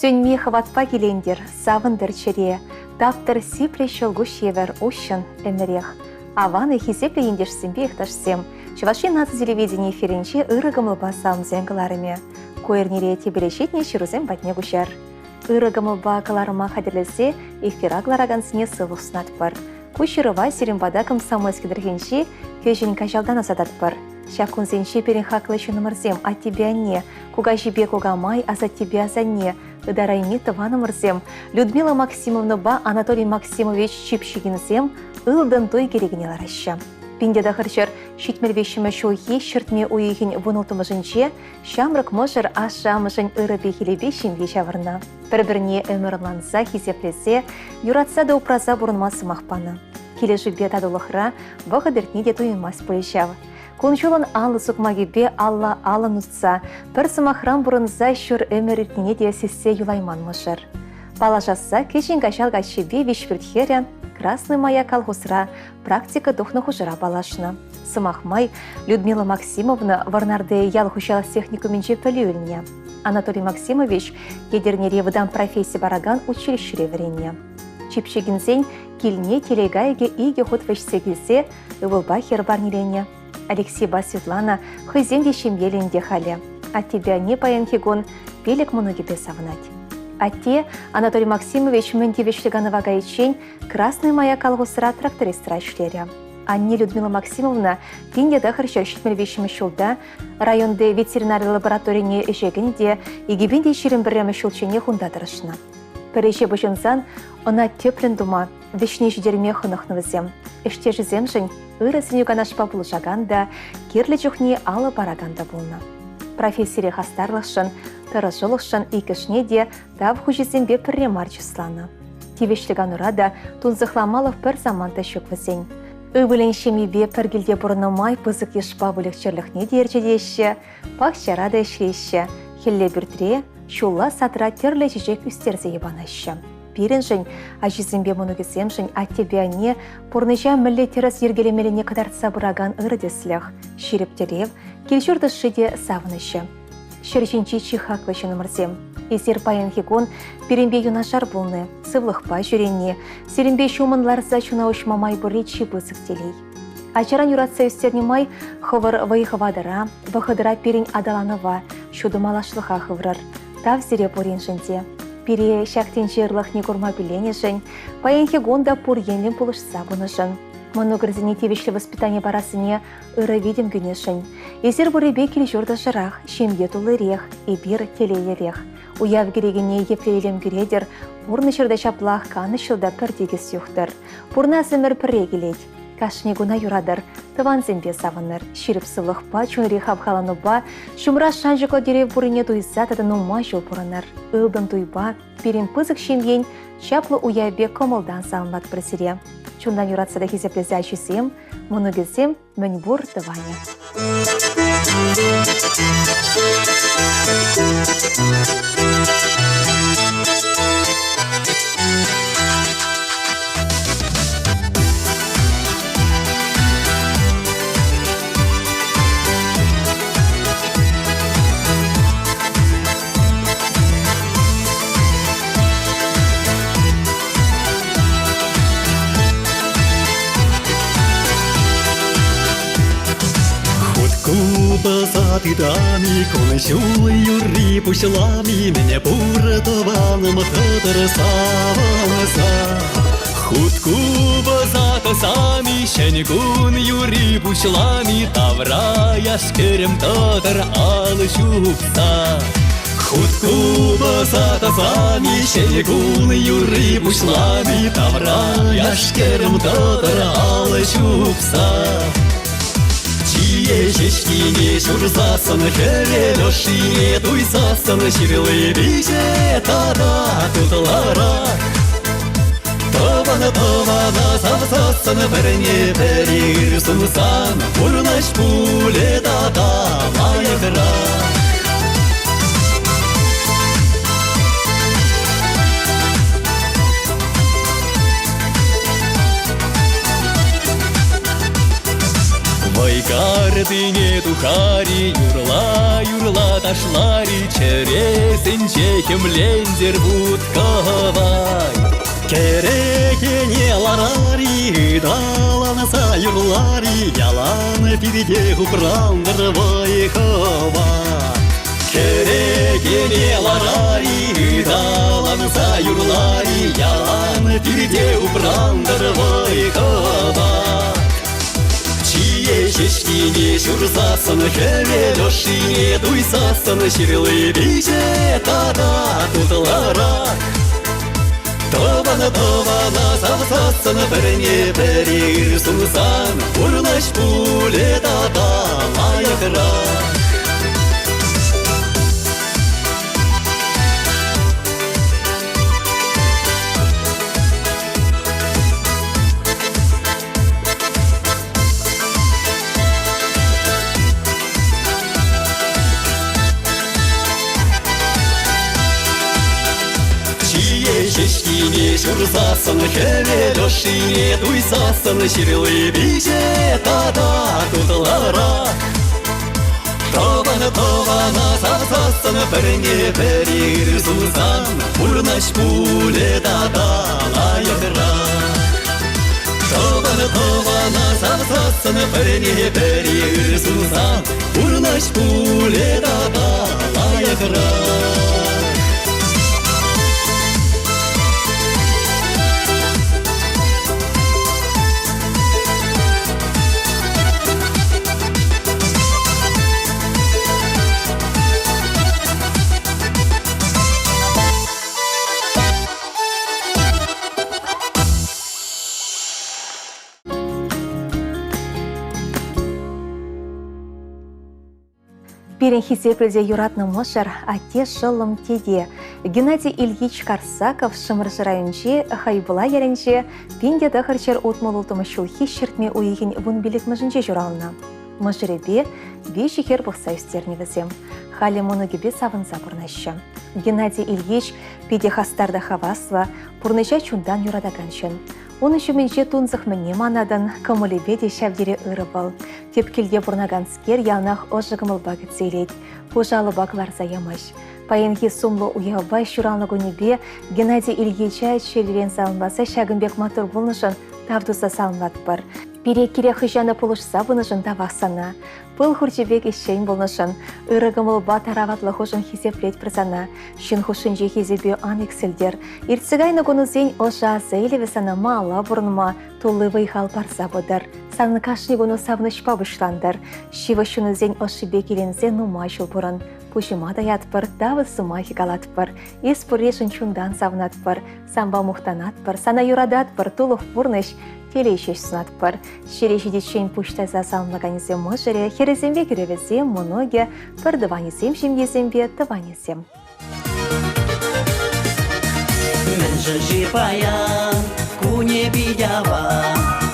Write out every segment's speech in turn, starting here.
Сөнме хаватпа келендер, савындыр чере, таптыр сипле щелгу шевер ущын эмерех. Аваны хисепле ендешсембе ихташсем, Чуваши наци телевидение эфиринче ырыгымлы басам зенгаларыме. Коернере тебелешетне ширузем батне гущар. Ырыгымлы бакаларыма хадерлесе эфираглараган сне сылух снатпар. Кущырыва серембада комсомольский дыргенче көжін кажалдан азадатпар. Шакунзенче перенхаклышы номерзем, а тебя не. Куга жибе куга май, а за тебя за не. Ыдарайми тыва номерзем. Людмила Максимовна ба Анатолий Максимович Чипщигинзем ылдан той керегіне лараща. Пиндеда хырчыр шитмелвешіме шоуе шыртме уйхин вунылтымыжынче, шамрык мыжыр ашамыжын ырыбе хилебе шимге шавырна. Бір-біріне өмірланса хизеплесе, юратса да упраза бұрынмасы мақпаны. Келе жібе тадулықра, вағыдыртне де туймас полешав. Кунчулан алы сукмагебе алла алын ұтса, бір сымахрам бұрынса шүр өмірітіне де сессе юлайман мыжыр. Палажаса кешін кашалға шебе вешвіртхері, Красный мая колхозра практика духна хужара балашна. Сымахмай Людмила Максимовна варнарде ял хущалас техникуменче пөлюльне. Анатолий Максимович едернере выдан профессия бараган училищере вренне. Чипщигинзень кильне телегайге иге ход вешсе келсе, ывылба хер барниленне. Алексей Светлана хызенде шемеленде хале. А тебя не паянхигон пелек многие савнать. А те Анатолий Максимович мендевечлиганова гаечень Красный мая колхозра трактористра ишлере. Анне Людмила Максимовна пинде дахарча шитмелвешіме шулда районде ветеринарий лабораторияне ежегінде егебенде шерін бірімі шулчене хундадырышна. Переше бөжінзан она теплен дума вешне жидерме хынықнывызем. Іште жізем жын ырысын юганашпа бұлжаганда керлі жүхне алы бараганда болна. Профессире хастарлықшын, тырышылықшын икішне де дав хужизембе пірре марчысланы. Тевешліган ұрада тунзықламалов бір заманта шөквізен. Өвілін шемебе піргілде бұрыны май пызық ешпа бөлікчерліқне дерчедеші, пақшарада ішреші, хелле бүртіре, шулла сатыра терлі жежек үстерзе ебанышы. Бірін жын, ажизембе мұнығызем жын, аттебяне, пұрныжа мүлі теріс ергелемеліне қадарца бұраган ұрыдесліқ, шеріптерев, келшірді шыде савынышы. Шерченчи чихаклышы номерзем. Эзер паян хигон перембе юнашар болны, сывлықпа жүренне, серембе шумынларса шуна ұшмамай бұречі бұзық делей. Ачаран юратса үстернемай хывыр вайхывадыра, вахыдыра перен адаланова, шудымалашлыға хыврыр. Тав зере борен жінде. Пере шактен жерлық не көрма білене жын, паян хигон да пұр енлен пұлышса бұны жын. Моногрызіне тевешлі воспитание барасыне ыры видим гүнешін. Езер бұребе келі жұрды жырақ, шемге тұлы рех, ебір телеє рех. Уяв керегіне еплейлем кередер, бұрны шырда шаплақ қаны шылда пірдегі сүйіқтір. Бұрна зімір пірре келейд. Кашне гуна юрадыр, тыван зембе савыныр. Ширіп сылық па, чөнре хабхаланы ба, шумра шанжықы дерев бұрыне туйса тадыну ма жол бұрыныр. Үлбін туйба, перен пызық шемген, шаплы уявбе комылдан салынат бірсіре. Чундан юратсада хизеплезе ачысем, мұнығызем мөн бұр тыване. Базатидами кончул юри пушлами меня пуртованым хытыр саванса. Хутку базатасами шенекун юри пушлами тавра яшкерем татар алышупса. Хутку базатасами шенекун юри пушлами тавра яшкерем татар алышупса. Ешешкине шурзасын херелешине туйсасын ширилы биже тада тутлара. Тавана савсасын біріне бірір сынсан, бұрнаш пуле дата майықра. Гардыне тухари, юрла ташлари, чересінче хемлендер будкавай. Керекене ларари, даланаса юрлари, яланы пирде хупрандыр вайхава. Керекене ларари, даланаса юрлари, яланы пирде хупрандыр вайхава. Чие шешкине шурсасын, хевелешине дуйсасын, ширлы биже тада тутлара. Tovana savsasın birine berir sunsan, Urlaş bule dada ayakra. Шешкине шурсасын, хевелешине дуйсасын, ширлы биже тада тутлара. Tovana savsasın, birine berir sunsan, Urlaş bule dada ayakra. Tovana savsasın, birine berir sunsan, Urlaş bule dada ayakra. Пирен хизепледе юратны мошер, ате шылым теде. Геннадий Ильич Корсаков шымыршы районче, хайбыла яренче, пинге дахарчер отмолултымы шулхи шертме уйген вун билет мыжынче журална. Мыжыребе, бешихер бұқса үстерневізем. Халі мұнығебе савынса бұрнаща. Геннадий Ильич пиде хастарда хавасва, пұрныча чундан юрадаганшын. Оны шуменше тунзық мне манадан, камылебеде шавдере ырыбал. Тепкелге бұрнаганскер ялнақ ожығымыл бағыт сейлет. Пожалы бағлар заямаш. Паенге сумлы уявбай шуралны небе Геннадий Ильича челерен салынбаса шагымбек матур болнышын тавдуса салынбат бар. Пире кире хыжаны полышса бұнышын тавақсана. Пыл хурчебек ешшейн болнышын. Ырығымыл ба тараватлы хошын хизеплет прызана. Шын хошын же хизебе анексілдер. Иртсігайны гонызен ожа зейлеве сана мала бұрынма тулы вайхал парса бұдар. Саны кашни гону савныш пабышландар. Шива шынызен ошибек елензе нумайшыл бұрын. Пушима даят бар, давы сума хигалат бар. Ес пурешын чундан савнат бар. Самба мухтанат бар, сана юрадат бар, тулых бурныш. Телейшеш сунат бар. Шереші дечен пушта за салмлаганезем мыжыре, херезембе керевезем, моноге, бар дыванезем жемгезембе, дыванезем. Мен жипаян, куне бидява,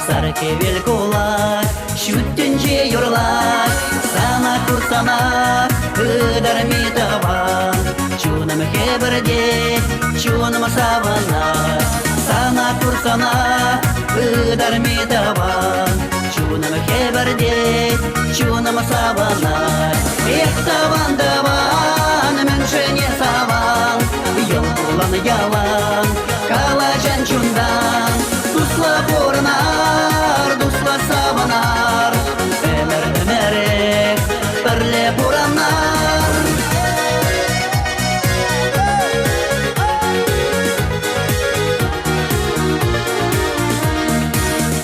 сарке велколай, шүттенже юрлай, сана курсана, кыдар митава, чунам хеберде, чунам савана, сана курсана, кыдар митава, чунам хеберде, чунам савана, эхтаван даван, мен жене саван, Ялан ялан, калажан чундан, дусла борнар, дусла саванар, эмерек, перле буранар.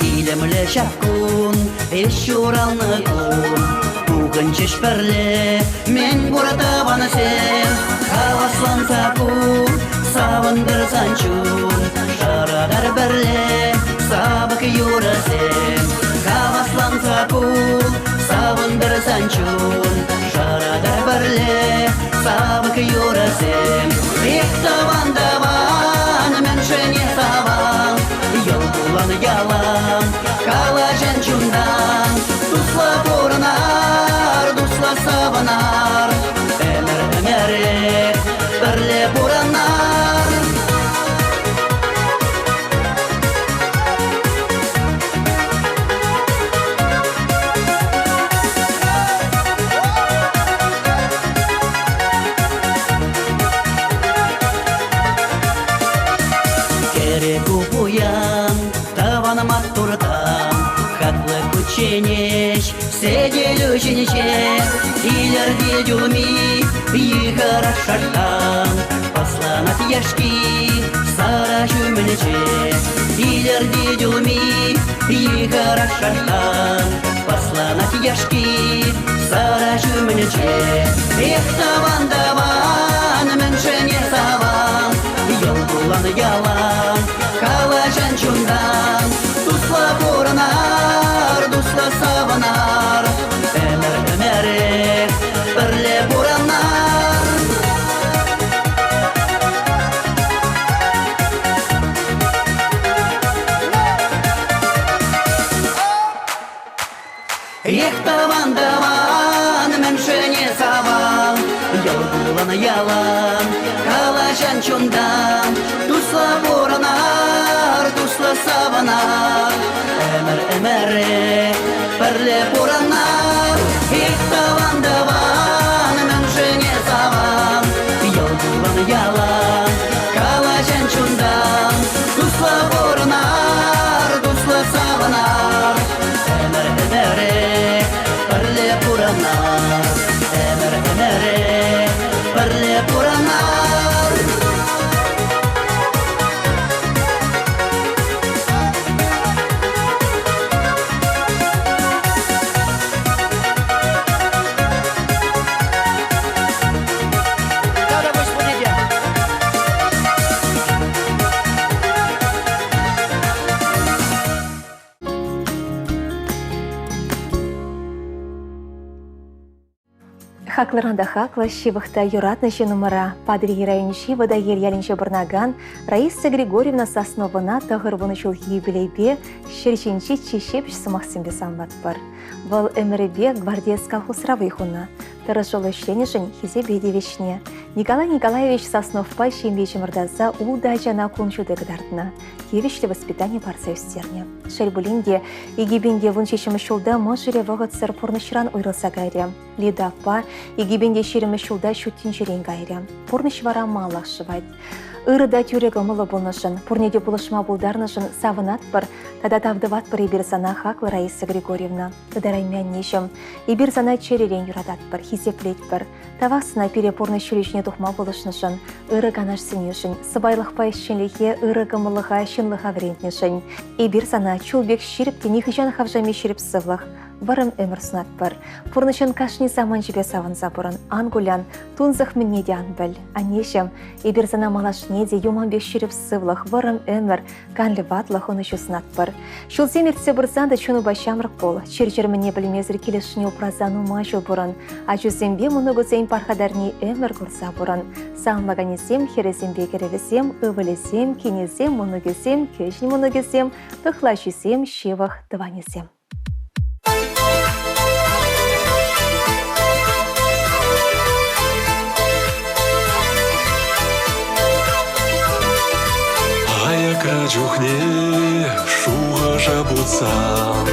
Илемле шапкун, эшуралны кун, бугын чеш перле, мен буратаваны сен, каласлан сакун, савынdır sançun, şaradar berle, sabık yurasem. Kavaslan sakul, savındır sançun, şaradar berle, sabık yurasem. Ektavan davan, menşene savan, yol bulan yalan, kalajan çundan, dusla boranar, dusla savanar, emer berle boranar. ченеч, седелю ченече, илерде дюлми, ихара шартан, посланат яшки, сара чуменече, илерде дюлми, ихара шартан, посланат яшки, сара чуменече, эх таван, меншене саван, йол булан ялан, калажан чундан, тусла буранар, дусла саванар, эмере, бірле буранар. Эх таван, меншене саван, йол булан ялан, калажан чундан, тусла буранар, тусла саванар, эмере, бірле буранар. Эх таван, меншене саван, йол булан ялан, калажан чундан, тусла буранар, тусла саванар, эмере, бірле буранар, эмере, бірле буранар. Хакларанда хакла, шивахта юратныши номера, падри районши вода ялинче барнаган, Раиса Григорьевна Соснована тағырвынышыл юбилейбе, шерченчи чешепш самахсимбе самбатпар. Вал эмеребе гвардия колхоз равыхуна, тарашылы шленешін хизе бедевешне. Николай Николаевич Сосновпай шембечі мырдаза улда жана кунчуды гдардына. Кевишлі воспитание парцевстерне. Шельбулинде, егибенде вунчешімі шулда можыре вағыт сыр порнышыран ойрылса гайре. Лидапа, егибенде шеремі шулда шуттин жерен гайре. Порнышвара малақ шывайд. Ырыда тюрегі мылы болнышын, порнеде бұлышма бұлдарнышын савынат бір, тада тавдыват бір еберзана хаклы Раиса Григорьевна. Тадараймян нешім, еберзана черерен юрадат бір, хизеплет бір. Тавасына пере порны шүречіне тұхма болышнышын, ыры ганаш сінешін, сыбайлық пайшшенліге ырыгы мылыға шынлыға врентнешін. Еберзана чулбек шеріпте нехыжан хавжаме шеріп сывлық. Варым өмір сынат бір. Порнышын кашни заман жібе савын забырын, ангулян, тунзық міннеде анбіл. Анешім, еберзана малашнеде юманбек шеріп сывлық, варым өмір, канлі ватлық оны шусынат бір. Шулзем ерце бұрзанда чуну башамрық бол, чер-чер мінне білмезір келешіне упразану мажыл бұрын, а жүзембе мұнығызен пархадарни өмір күрса бұрын. Сағынлағанезем, херезембе керевезем, өвілезем, кенезем, мұнығызем, кешін мұнығызем, тұхлашызем, шевақ, дыванезем. Кражухне шуға жабутсан,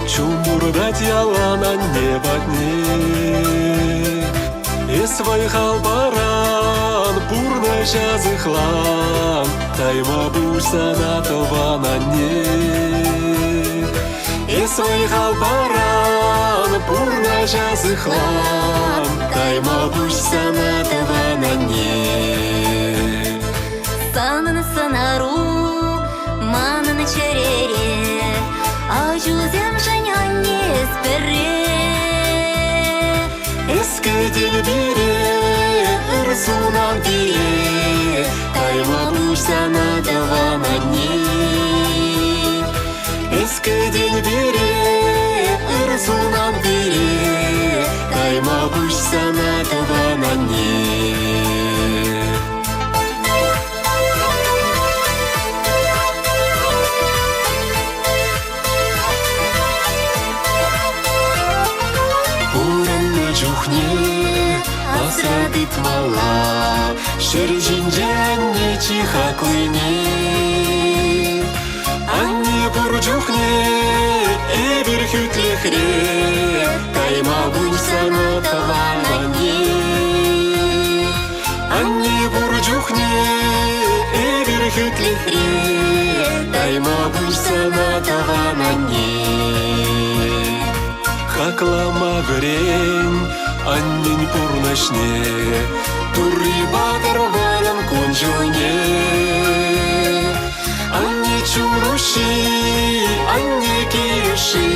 чумбурдать ялана небатне. Эсвай халбаран, пурна жазыхлан, тайма бульсана тована не. Эсвай халбаран, пурна жазыхлан, тайма бульсана тована не. Санын сынару, манын черере, а жүзем женяне сперре. Эске дел бире, ырсунан бире, тайма бушсана давана не. Эске дел бире, ырсунан бире, тайма бушсана давана не. Асрадит мала, шержинже анне чиха клыне. Анне бурджухне, эбир хүтлехре, тайма бульсана тавана не. Анне бурджухне, эбир хүтлехре, тайма бульсана тавана не. баклама грень, аннин пурнашне, турри батыр варан конжоне. Анне чуруши, анне киреши,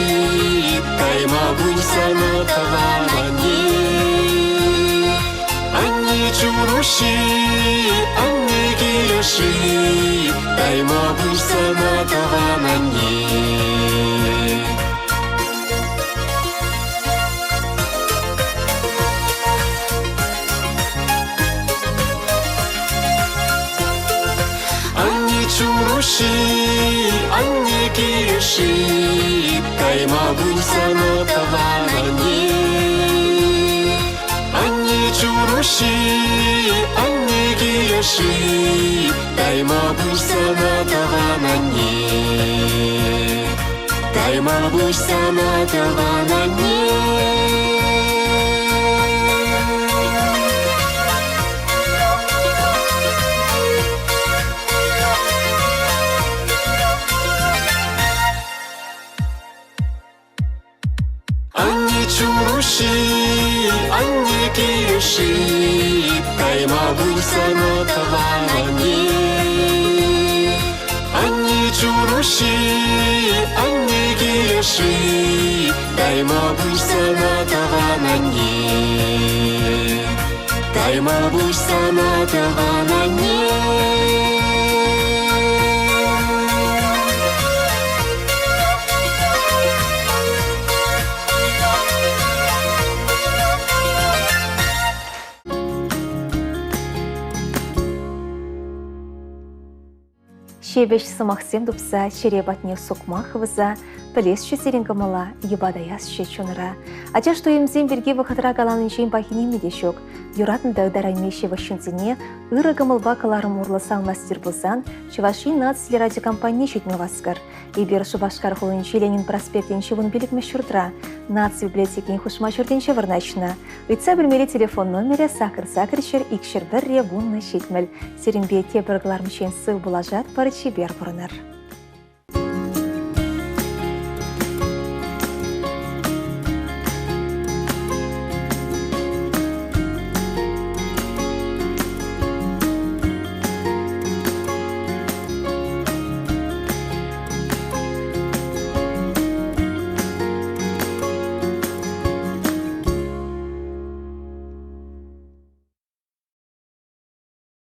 кайма буйсана таванане. Анне чуруши, анне киреши, кайма буйсана таванане. Чуруши, анне киреши, кайма буйсана таванане. Анне чуруши, анне киреши, кайма буйсана таванане. Кайма буйсана таванане. Чуруши, анне киреши, кайма буйсана таванане. Анне чуруши, анне киреши, кайма буйсана таванане. Кайма буйсана таванане. Шебеш сымақсем дұпса, шеребатне соқмақ выза, пілес шесерінгіміла, ебадаяс шечуныра. Ача что емзем берге вақытыра қаланын жейн бахинеме де шок. Юратында дарайме шевашынзіне, ырыгымыл бақыларым урлысаң мастер бұлсан, Шевашин нацили радиокомпания жетіні васкар. Ибер Шубашкар құлын Ленин проспектен шевын билік мәшурдра. Нац библиотекин хушма жүрден шевырначына. Үйтса білмелі телефон номері сақыр-сақыр-шер икшер бір ребунны шетміл. Серінбе тебіргілар мүшен сыл бұлажат бары чебер бұрыныр.